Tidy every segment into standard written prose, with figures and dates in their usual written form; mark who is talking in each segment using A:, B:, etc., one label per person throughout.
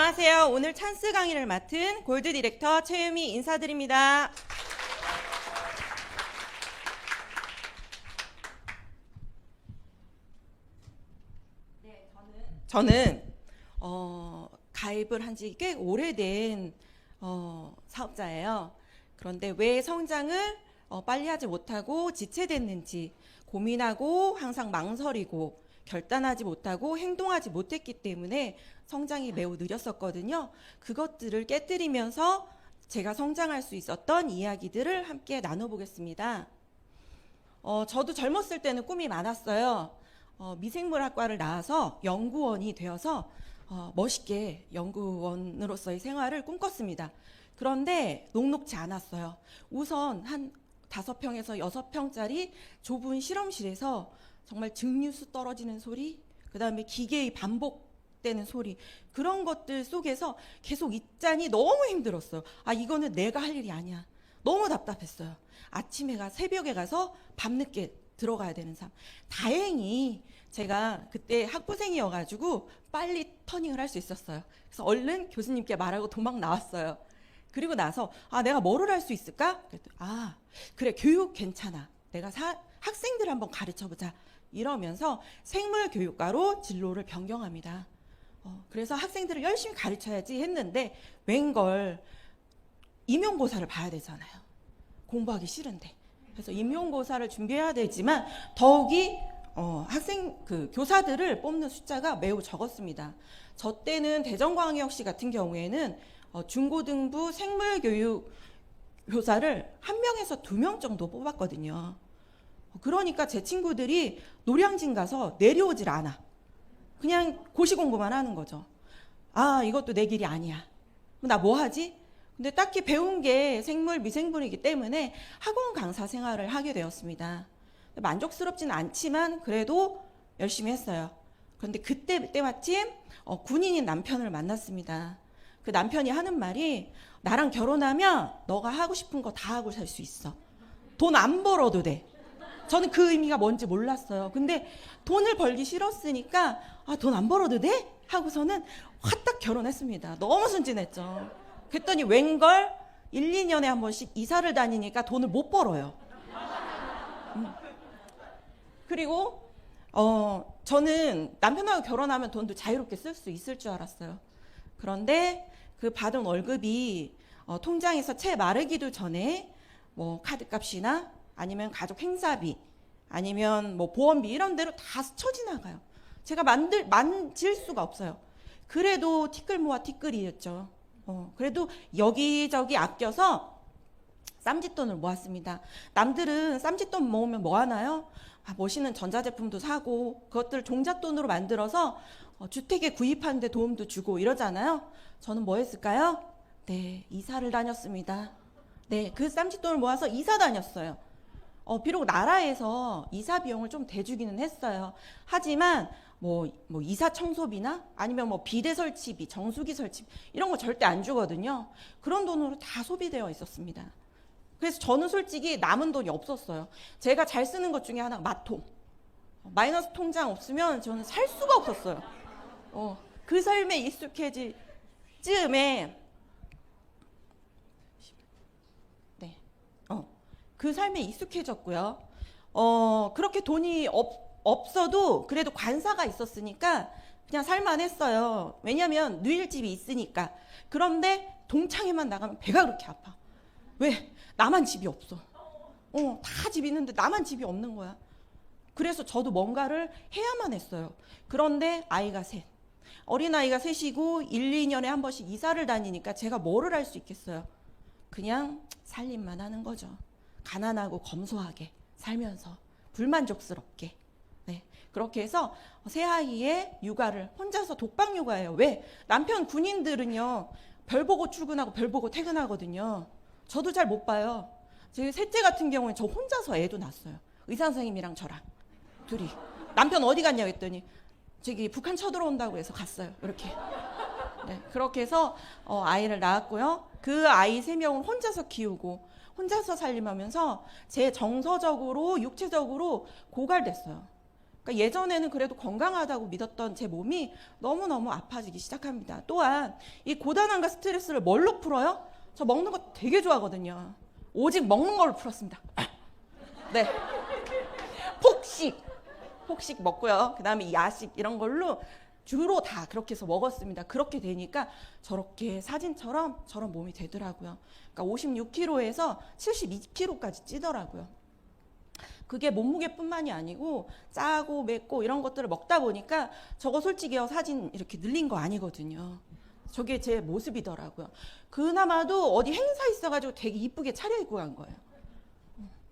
A: 안녕하세요. 오늘 찬스 강의를 맡은 골드 디렉터 최유미 인사드립니다. 네, 저는 가입을 한 지 꽤 오래된 사업자예요. 그런데 왜 성장을 빨리 하지 못하고 지체됐는지 고민하고 항상 망설이고 결단하지 못하고 행동하지 못했기 때문에 성장이 매우 느렸었거든요. 그것들을 깨뜨리면서 제가 성장할 수 있었던 이야기들을 함께 나눠보겠습니다. 저도 젊었을 때는 꿈이 많았어요. 미생물학과를 나와서 연구원이 되어서 멋있게 연구원으로서의 생활을 꿈꿨습니다. 그런데 녹록지 않았어요. 우선 한 5평에서 6평짜리 좁은 실험실에서 정말 증류수 떨어지는 소리, 그 다음에 기계의 반복되는 소리, 그런 것들 속에서 계속 있자니 너무 힘들었어요. 이거는 내가 할 일이 아니야. 너무 답답했어요. 아침에 새벽에 가서 밤늦게 들어가야 되는 삶. 다행히 제가 그때 학부생이어가지고 빨리 터닝을 할 수 있었어요. 그래서 얼른 교수님께 말하고 도망 나왔어요. 그리고 나서 내가 뭐를 할 수 있을까? 그랬더니 그래, 교육 괜찮아. 내가 학생들 한번 가르쳐보자. 이러면서 생물교육과로 진로를 변경합니다. 그래서 학생들을 열심히 가르쳐야지 했는데 웬걸 임용고사를 봐야 되잖아요. 공부하기 싫은데. 그래서 임용고사를 준비해야 되지만 더욱이 교사들을 뽑는 숫자가 매우 적었습니다. 저 때는 대전광역시 같은 경우에는 중고등부 생물교육 교사를 1명에서 2명 정도 뽑았거든요. 그러니까 제 친구들이 노량진 가서 내려오질 않아. 그냥 고시 공부만 하는 거죠. 이것도 내 길이 아니야. 나 뭐 하지? 근데 딱히 배운 게 생물, 미생물이기 때문에 학원 강사 생활을 하게 되었습니다. 만족스럽지는 않지만 그래도 열심히 했어요. 그런데 그때 때마침 군인인 남편을 만났습니다. 그 남편이 하는 말이 나랑 결혼하면 너가 하고 싶은 거 다 하고 살 수 있어. 돈 안 벌어도 돼. 저는 그 의미가 뭔지 몰랐어요. 근데 돈을 벌기 싫었으니까 돈 안 벌어도 돼? 하고서는 화딱 결혼했습니다. 너무 순진했죠. 그랬더니 웬걸 1, 2년에 한 번씩 이사를 다니니까 돈을 못 벌어요. 그리고 저는 남편하고 결혼하면 돈도 자유롭게 쓸 수 있을 줄 알았어요. 그런데 그 받은 월급이 통장에서 채 마르기도 전에 뭐 카드값이나 아니면 가족 행사비 아니면 뭐 보험비 이런 데로 다 스쳐 지나가요. 제가 만질 수가 없어요. 그래도 티끌 모아 티끌이었죠. 그래도 여기저기 아껴서 쌈짓돈을 모았습니다. 남들은 쌈짓돈 모으면 뭐 하나요? 멋있는 전자제품도 사고 그것들 종잣돈으로 만들어서 주택에 구입하는 데 도움도 주고 이러잖아요. 저는 뭐 했을까요? 네, 이사를 다녔습니다. 네, 그 쌈짓돈을 모아서 이사 다녔어요. 비록 나라에서 이사 비용을 좀 대주기는 했어요. 하지만 뭐 이사 청소비나 아니면 뭐 비대 설치비, 정수기 설치비 이런 거 절대 안 주거든요. 그런 돈으로 다 소비되어 있었습니다. 그래서 저는 솔직히 남은 돈이 없었어요. 제가 잘 쓰는 것 중에 하나가 마통. 마이너스 통장 없으면 저는 살 수가 없었어요. 그 삶에 익숙해질 즈음에 그 삶에 익숙해졌고요. 그렇게 돈이 없어도 그래도 관사가 있었으니까 그냥 살만했어요. 왜냐면 누일집이 있으니까. 그런데 동창회만 나가면 배가 그렇게 아파. 왜? 나만 집이 없어. 다 집이 있는데 나만 집이 없는 거야. 그래서 저도 뭔가를 해야만 했어요. 그런데 아이가 셋. 어린아이가 셋이고 1, 2년에 한 번씩 이사를 다니니까 제가 뭐를 할 수 있겠어요. 그냥 살림만 하는 거죠. 가난하고 검소하게 살면서 불만족스럽게. 네, 그렇게 해서 새아이의 육아를 혼자서 독박 육아예요. 왜? 남편 군인들은요 별 보고 출근하고 별 보고 퇴근하거든요. 저도 잘 못 봐요. 제 셋째 같은 경우는 저 혼자서 애도 낳았어요. 의사 선생님이랑 저랑 둘이. 남편 어디 갔냐고 했더니 저기 북한 쳐들어온다고 해서 갔어요. 이렇게. 네, 그렇게 해서 아이를 낳았고요. 그 아이 3명을 혼자서 키우고 혼자서 살림하면서 제 정서적으로 육체적으로 고갈됐어요. 그러니까 예전에는 그래도 건강하다고 믿었던 제 몸이 너무너무 아파지기 시작합니다. 또한 이 고단함과 스트레스를 뭘로 풀어요? 저 먹는 거 되게 좋아하거든요. 오직 먹는 걸로 풀었습니다. 네. 폭식 먹고요. 그 다음에 야식 이런 걸로 주로 다 그렇게 해서 먹었습니다. 그렇게 되니까 저렇게 사진처럼 저런 몸이 되더라고요. 그러니까 56kg에서 72kg까지 찌더라고요. 그게 몸무게뿐만이 아니고 짜고 맵고 이런 것들을 먹다 보니까 저거 솔직히요 사진 이렇게 늘린 거 아니거든요. 저게 제 모습이더라고요. 그나마도 어디 행사 있어가지고 되게 이쁘게 차려입고 간 거예요.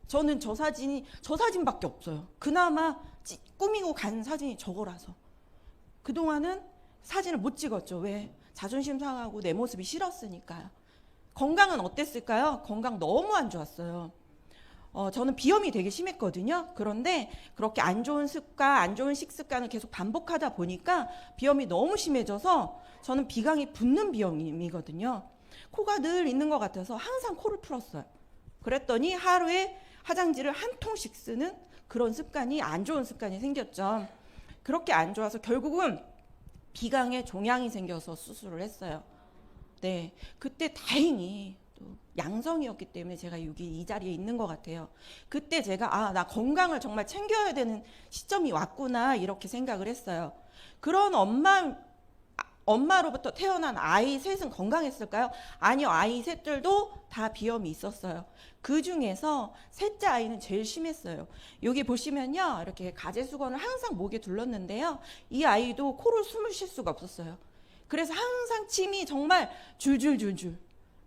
A: 저는 저 사진밖에 없어요. 그나마 꾸미고 간 사진이 저거라서. 그동안은 사진을 못 찍었죠. 왜? 자존심 상하고 내 모습이 싫었으니까요. 건강은 어땠을까요? 건강 너무 안 좋았어요. 저는 비염이 되게 심했거든요. 그런데 그렇게 안 좋은 습관, 안 좋은 식습관을 계속 반복하다 보니까 비염이 너무 심해져서 저는 비강이 붓는 비염이거든요. 코가 늘 있는 것 같아서 항상 코를 풀었어요. 그랬더니 하루에 화장지를 한 통씩 쓰는 그런 습관이 안 좋은 습관이 생겼죠. 그렇게 안 좋아서 결국은 비강에 종양이 생겨서 수술을 했어요. 네, 그때 다행히 또 양성이었기 때문에 제가 여기 이 자리에 있는 것 같아요. 그때 제가 나 건강을 정말 챙겨야 되는 시점이 왔구나 이렇게 생각을 했어요. 그런 엄마로부터 태어난 아이 셋은 건강했을까요? 아니요, 아이 셋들도 다 비염이 있었어요. 그 중에서 셋째 아이는 제일 심했어요. 여기 보시면요, 이렇게 가제수건을 항상 목에 둘렀는데요, 이 아이도 코로 숨을 쉴 수가 없었어요. 그래서 항상 침이 정말 줄줄줄줄.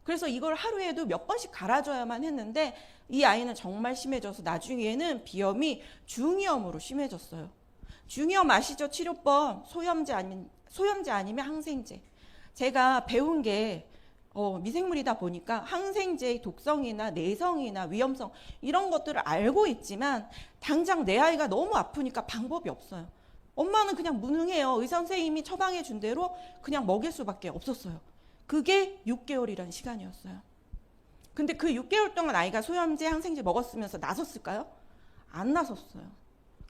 A: 그래서 이걸 하루에도 몇 번씩 갈아줘야만 했는데 이 아이는 정말 심해져서 나중에는 비염이 중이염으로 심해졌어요. 중이염 아시죠? 치료법 소염제 아니면 항생제. 제가 배운 게 미생물이다 보니까 항생제의 독성이나 내성이나 위험성 이런 것들을 알고 있지만 당장 내 아이가 너무 아프니까 방법이 없어요. 엄마는 그냥 무능해요. 의사 선생님이 처방해 준 대로 그냥 먹일 수밖에 없었어요. 그게 6개월이라는 시간이었어요. 근데 그 6개월 동안 아이가 소염제, 항생제 먹었으면서 나섰을까요? 안 나섰어요.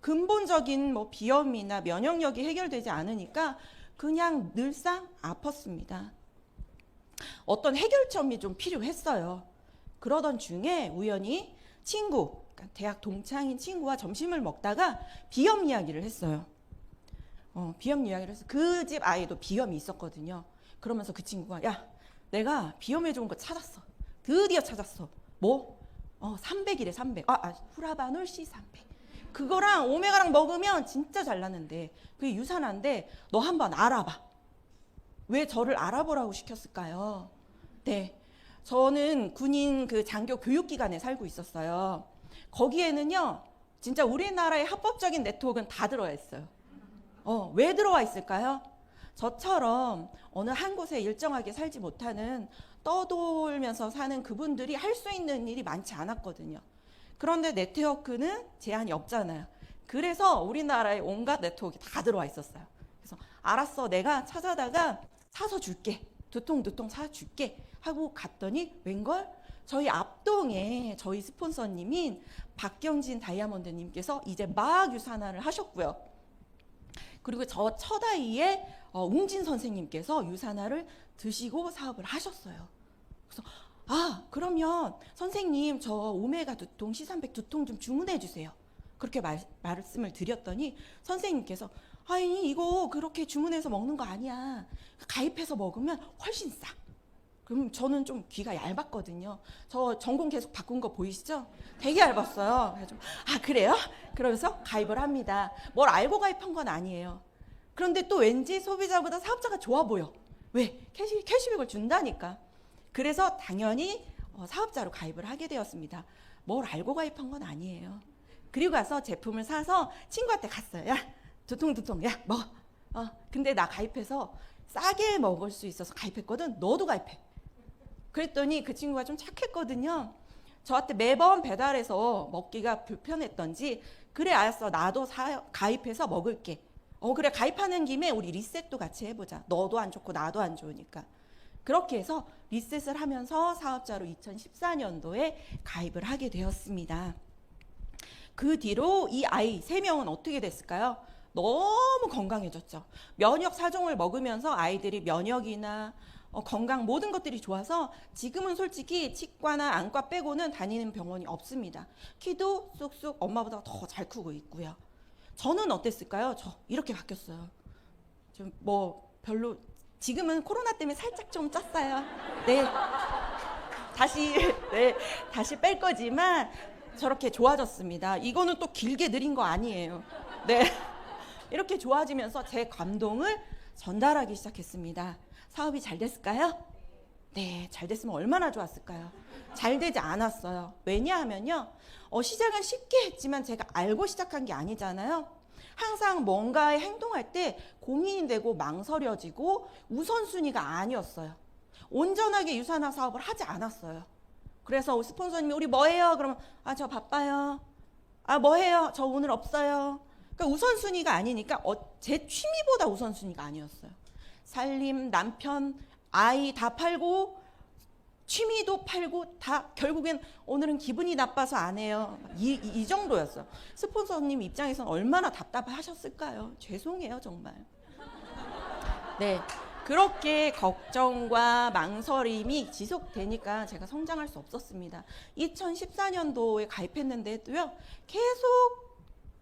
A: 근본적인 비염이나 면역력이 해결되지 않으니까 그냥 늘상 아팠습니다. 어떤 해결점이 좀 필요했어요. 그러던 중에 우연히 그러니까 대학 동창인 친구와 점심을 먹다가 비염 이야기를 했어요. 비염 이야기를 해서 그 집 아이도 비염이 있었거든요. 그러면서 그 친구가 야, 내가 비염에 좋은 거 찾았어. 드디어 찾았어. 뭐? 300이래 300. 후라바놀 C300. 그거랑 오메가랑 먹으면 진짜 잘나는데 그게 유산한데 너 한번 알아봐. 왜 저를 알아보라고 시켰을까요? 네, 저는 군인 그 장교 교육기관에 살고 있었어요. 거기에는요 진짜 우리나라의 합법적인 네트워크는 다 들어와 있어요. 왜 들어와 있을까요? 저처럼 어느 한 곳에 일정하게 살지 못하는 떠돌면서 사는 그분들이 할 수 있는 일이 많지 않았거든요. 그런데 네트워크는 제한이 없잖아요. 그래서 우리나라의 온갖 네트워크가 다 들어와 있었어요. 그래서 알았어, 내가 찾아다가 사서 줄게. 두 통 사줄게 하고 갔더니 웬걸? 저희 앞동에 저희 스폰서님인 박경진 다이아몬드님께서 이제 막 유산화를 하셨고요. 그리고 저 첫 아이의 웅진 선생님께서 유산화를 드시고 사업을 하셨어요. 그래서 그러면 선생님 저 오메가 2통, C300 2통 좀 주문해 주세요. 그렇게 말씀을 드렸더니 선생님께서 아니 이거 그렇게 주문해서 먹는 거 아니야. 가입해서 먹으면 훨씬 싸. 그럼 저는 좀 귀가 얇았거든요. 저 전공 계속 바꾼 거 보이시죠? 되게 얇았어요. 그래서 그래요? 그러면서 가입을 합니다. 뭘 알고 가입한 건 아니에요. 그런데 또 왠지 소비자보다 사업자가 좋아 보여. 왜? 캐시백을 준다니까. 그래서 당연히 사업자로 가입을 하게 되었습니다. 뭘 알고 가입한 건 아니에요. 그리고 가서 제품을 사서 친구한테 갔어요. 야, 두 통, 야, 먹어. 근데 나 가입해서 싸게 먹을 수 있어서 가입했거든. 너도 가입해. 그랬더니 그 친구가 좀 착했거든요. 저한테 매번 배달해서 먹기가 불편했던지 그래 알았어, 나도 가입해서 먹을게. 그래, 가입하는 김에 우리 리셋도 같이 해보자. 너도 안 좋고 나도 안 좋으니까. 그렇게 해서 리셋을 하면서 사업자로 2014년도에 가입을 하게 되었습니다. 그 뒤로 이 아이 3명은 어떻게 됐을까요? 너무 건강해졌죠. 면역 사종을 먹으면서 아이들이 면역이나 건강 모든 것들이 좋아서 지금은 솔직히 치과나 안과 빼고는 다니는 병원이 없습니다. 키도 쑥쑥 엄마보다 더 잘 크고 있고요. 저는 어땠을까요? 저 이렇게 바뀌었어요. 좀 뭐 별로 지금은 코로나 때문에 살짝 좀 쪘어요. 네. 다시 뺄 거지만 저렇게 좋아졌습니다. 이거는 또 길게 느린 거 아니에요. 네. 이렇게 좋아지면서 제 감동을 전달하기 시작했습니다. 사업이 잘 됐을까요? 네, 잘 됐으면 얼마나 좋았을까요? 잘 되지 않았어요. 왜냐하면요, 시작은 쉽게 했지만 제가 알고 시작한 게 아니잖아요. 항상 뭔가에 행동할 때 고민이 되고 망설여지고 우선순위가 아니었어요. 온전하게 유산화 사업을 하지 않았어요. 그래서 스폰서님이 우리 뭐 해요? 그러면 저 바빠요. 뭐 해요? 저 오늘 없어요. 그러니까 우선순위가 아니니까 제 취미보다 우선순위가 아니었어요. 살림, 남편, 아이 다 팔고 취미도 팔고 다 결국엔 오늘은 기분이 나빠서 안 해요. 이 정도였어요. 스폰서님 입장에서는 얼마나 답답하셨을까요? 죄송해요 정말. 네, 그렇게 걱정과 망설임이 지속되니까 제가 성장할 수 없었습니다. 2014년도에 가입했는데도요 계속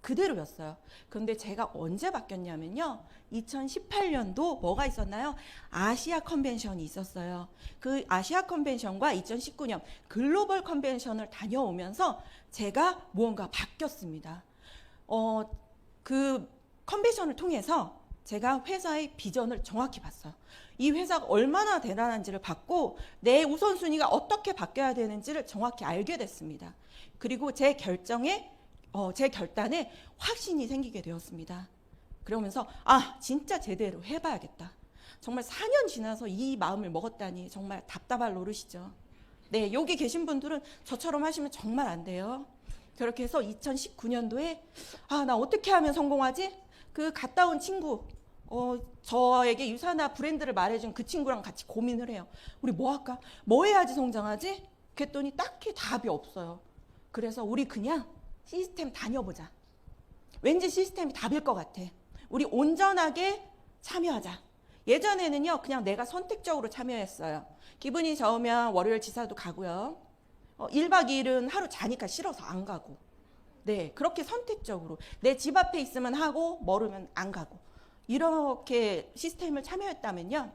A: 그대로였어요. 그런데 제가 언제 바뀌었냐면요, 2018년도 뭐가 있었나요? 아시아 컨벤션이 있었어요. 그 아시아 컨벤션과 2019년 글로벌 컨벤션을 다녀오면서 제가 무언가 바뀌었습니다. 그 컨벤션을 통해서 제가 회사의 비전을 정확히 봤어요. 이 회사가 얼마나 대단한지를 봤고 내 우선순위가 어떻게 바뀌어야 되는지를 정확히 알게 됐습니다. 그리고 제 결단에 확신이 생기게 되었습니다. 그러면서 진짜 제대로 해봐야겠다. 정말 4년 지나서 이 마음을 먹었다니 정말 답답할 노릇이죠. 네, 여기 계신 분들은 저처럼 하시면 정말 안 돼요. 그렇게 해서 2019년도에 나 어떻게 하면 성공하지? 그 갔다 온 친구, 저에게 유산화 브랜드를 말해준 그 친구랑 같이 고민을 해요. 우리 뭐 할까? 뭐 해야지 성장하지? 그랬더니 딱히 답이 없어요. 그래서 우리 그냥 시스템 다녀보자. 왠지 시스템이 답일 것 같아. 우리 온전하게 참여하자. 예전에는요 그냥 내가 선택적으로 참여했어요. 기분이 좋으면 월요일 지사도 가고요. 1박 2일은 하루 자니까 싫어서 안 가고. 네, 그렇게 선택적으로 내 집 앞에 있으면 하고 멀으면 안 가고 이렇게 시스템을 참여했다면요,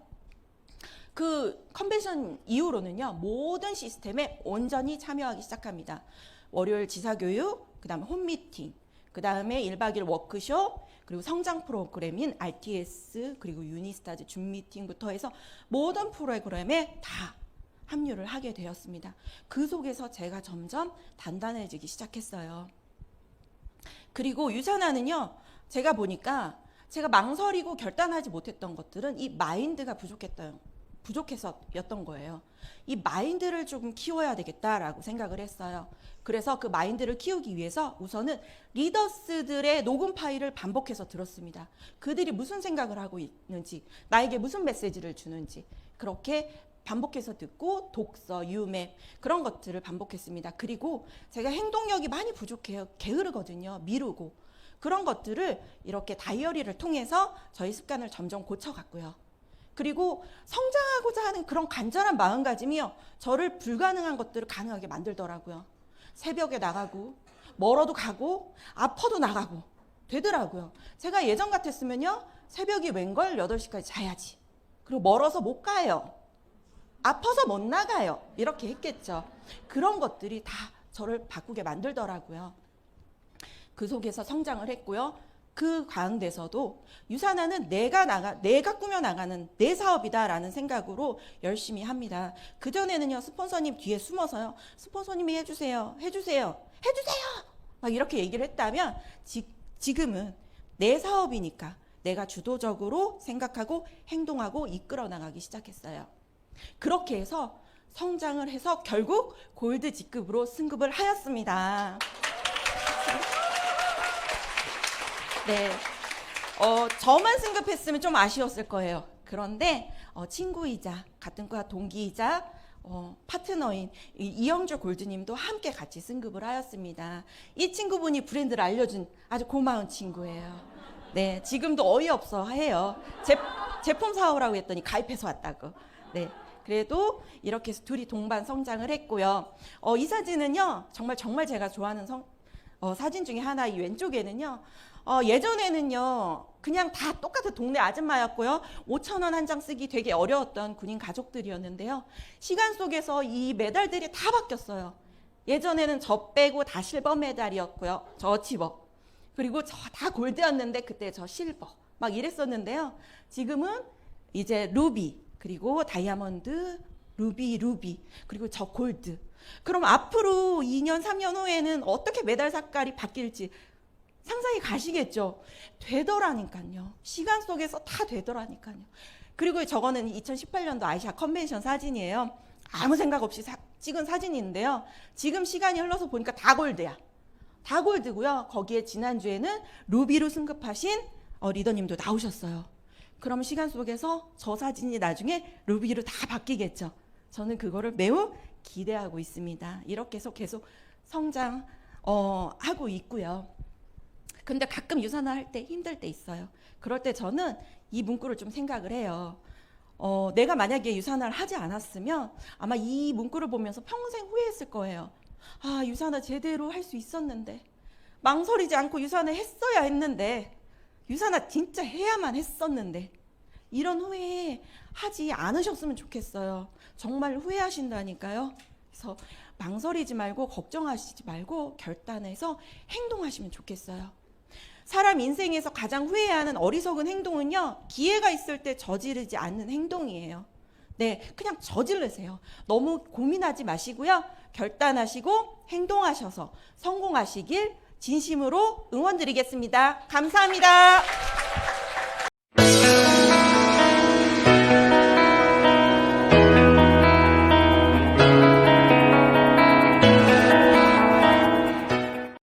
A: 그 컨벤션 이후로는요 모든 시스템에 온전히 참여하기 시작합니다. 월요일 지사교육, 그 다음에 홈미팅, 그 다음에 1박 2일 워크숍, 그리고 성장 프로그램인 RTS, 그리고 유니스타즈 줌미팅부터 해서 모든 프로그램에 다 합류를 하게 되었습니다. 그 속에서 제가 점점 단단해지기 시작했어요. 그리고 유산화는요, 제가 보니까 제가 망설이고 결단하지 못했던 것들은 이 마인드가 부족해서였던 거예요. 이 마인드를 조금 키워야 되겠다라고 생각을 했어요. 그래서 그 마인드를 키우기 위해서 우선은 리더스들의 녹음 파일을 반복해서 들었습니다. 그들이 무슨 생각을 하고 있는지, 나에게 무슨 메시지를 주는지 그렇게 반복해서 듣고 독서, 유맵 그런 것들을 반복했습니다. 그리고 제가 행동력이 많이 부족해요. 게으르거든요. 미루고. 그런 것들을 이렇게 다이어리를 통해서 저희 습관을 점점 고쳐갔고요. 그리고 성장하고자 하는 그런 간절한 마음가짐이요, 저를 불가능한 것들을 가능하게 만들더라고요. 새벽에 나가고 멀어도 가고 아파도 나가고 되더라고요. 제가 예전 같았으면요 새벽이 웬걸 8시까지 자야지, 그리고 멀어서 못 가요, 아파서 못 나가요, 이렇게 했겠죠. 그런 것들이 다 저를 바꾸게 만들더라고요. 그 속에서 성장을 했고요. 그 가운데서도 유산화는 내가 꾸며 나가는 내 사업이다라는 생각으로 열심히 합니다. 그전에는요 스폰서님 뒤에 숨어서요 스폰서님이 해주세요 막 이렇게 얘기를 했다면 지금은 내 사업이니까 내가 주도적으로 생각하고 행동하고 이끌어 나가기 시작했어요. 그렇게 해서 성장을 해서 결국 골드 G급으로 승급을 하였습니다. 네, 저만 승급했으면 좀 아쉬웠을 거예요. 그런데 친구이자 같은 과 동기이자 파트너인 이영주 골드님도 함께 같이 승급을 하였습니다. 이 친구분이 브랜드를 알려준 아주 고마운 친구예요. 네, 지금도 어이없어 해요. 제품 사오라고 했더니 가입해서 왔다고. 네, 그래도 이렇게 해서 둘이 동반 성장을 했고요. 이 사진은요, 정말 제가 좋아하는 사진 중에 하나. 이 왼쪽에는요, 예전에는요, 그냥 다 똑같은 동네 아줌마였고요. 5,000원 한 장 쓰기 되게 어려웠던 군인 가족들이었는데요. 시간 속에서 이 메달들이 다 바뀌었어요. 예전에는 저 빼고 다 실버 메달이었고요. 저 집어. 그리고 저 다 골드였는데 그때 저 실버. 막 이랬었는데요. 지금은 이제 루비, 그리고 다이아몬드, 루비, 그리고 저 골드. 그럼 앞으로 2년, 3년 후에는 어떻게 메달 색깔이 바뀔지 상상이 가시겠죠? 되더라니까요. 시간 속에서 다 되더라니까요. 그리고 저거는 2018년도 아시아 컨벤션 사진이에요. 아무 생각 없이 찍은 사진인데요. 지금 시간이 흘러서 보니까 다 골드야. 다 골드고요. 거기에 지난주에는 루비로 승급하신 리더님도 나오셨어요. 그럼 시간 속에서 저 사진이 나중에 루비로 다 바뀌겠죠. 저는 그거를 매우 기대하고 있습니다. 이렇게 해서 계속 성장 하고 있고요. 근데 가끔 유산을 할 때 힘들 때 있어요. 그럴 때 저는 이 문구를 좀 생각을 해요. 내가 만약에 유산을 하지 않았으면 아마 이 문구를 보면서 평생 후회했을 거예요. 아, 유산을 제대로 할 수 있었는데, 망설이지 않고 유산을 했어야 했는데, 유산을 진짜 해야만 했었는데, 이런 후회 하지 않으셨으면 좋겠어요. 정말 후회하신다니까요. 그래서 망설이지 말고 걱정하시지 말고 결단해서 행동하시면 좋겠어요. 사람 인생에서 가장 후회하는 어리석은 행동은요, 기회가 있을 때 저지르지 않는 행동이에요. 네, 그냥 저지르세요. 너무 고민하지 마시고요. 결단하시고 행동하셔서 성공하시길 진심으로 응원드리겠습니다. 감사합니다.